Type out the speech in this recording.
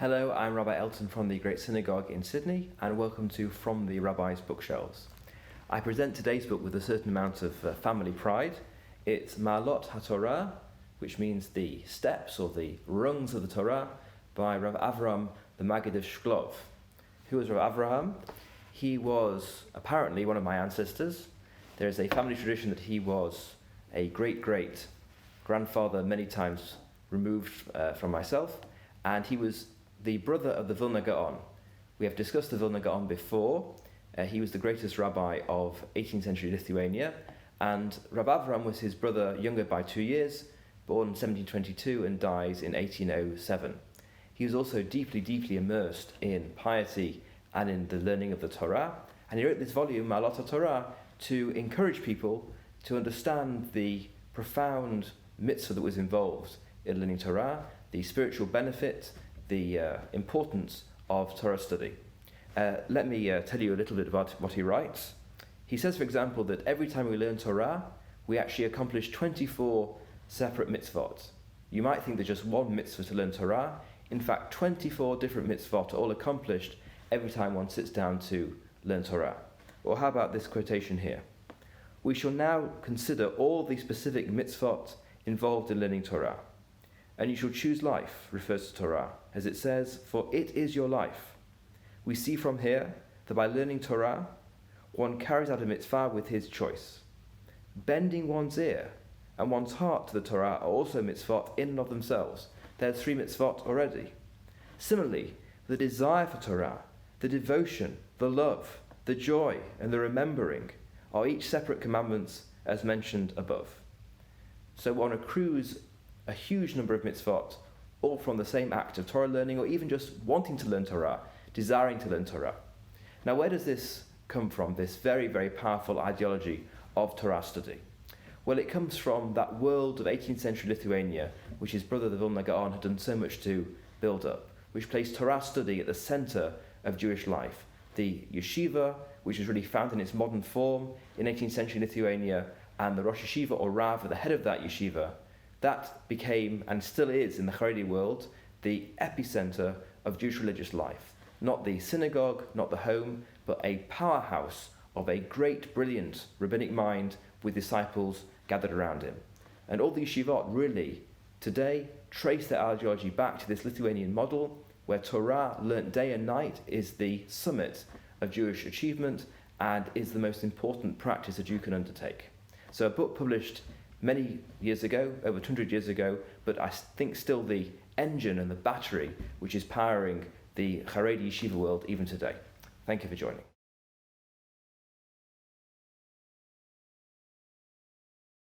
Hello, I'm Rabbi Elton from the Great Synagogue in Sydney, and welcome to From the Rabbi's Bookshelves. I present today's book with a certain amount of family pride. It's Maalos HaTorah, which means the steps or the rungs of the Torah, by Rav Avraham, the Maggid of Shlomo. Who was Rav Avraham? He was apparently one of my ancestors. There is a family tradition that he was a great-great-grandfather many times removed from myself, and he was the brother of the Vilna Gaon. We have discussed the Vilna Gaon before. He was the greatest rabbi of 18th century Lithuania, and Rav Avraham was his brother, younger by 2 years, born in 1722 and dies in 1807. He was also deeply, deeply immersed in piety and in the learning of the Torah, and he wrote this volume, Maalos HaTorah, to encourage people to understand the profound mitzvah that was involved in learning Torah, the spiritual benefit, the importance of Torah study. Let me tell you a little bit about what he writes. He says, for example, that every time we learn Torah, we actually accomplish 24 separate mitzvot. You might think there's just one mitzvah to learn Torah. In fact, 24 different mitzvot are all accomplished every time one sits down to learn Torah. Or how about this quotation here? We shall now consider all the specific mitzvot involved in learning Torah. And you shall choose life, refers to Torah, as it says, for it is your life. We see from here that by learning Torah, one carries out a mitzvah with his choice. Bending one's ear and one's heart to the Torah are also mitzvot in and of themselves. There's 3 mitzvot already. Similarly, the desire for Torah, the devotion, the love, the joy, and the remembering are each separate commandments as mentioned above. So one accrues a huge number of mitzvot, all from the same act of Torah learning, or even just wanting to learn Torah, desiring to learn Torah. Now, where does this come from, this very, very powerful ideology of Torah study? Well, it comes from that world of 18th century Lithuania, which his brother, the Vilna Gaon, had done so much to build up, which placed Torah study at the center of Jewish life. The yeshiva, which was really found in its modern form in 18th century Lithuania, and the Rosh Yeshiva, or Rav, the head of that yeshiva, that became, and still is in the Haredi world, the epicenter of Jewish religious life. Not the synagogue, not the home, but a powerhouse of a great, brilliant rabbinic mind with disciples gathered around him. And all the yeshivot really, today, trace their ideology back to this Lithuanian model, where Torah, learnt day and night, is the summit of Jewish achievement and is the most important practice a Jew can undertake. So a book published many years ago, over 200 years ago, but I think still the engine and the battery which is powering the Haredi yeshiva world even today. Thank you for joining.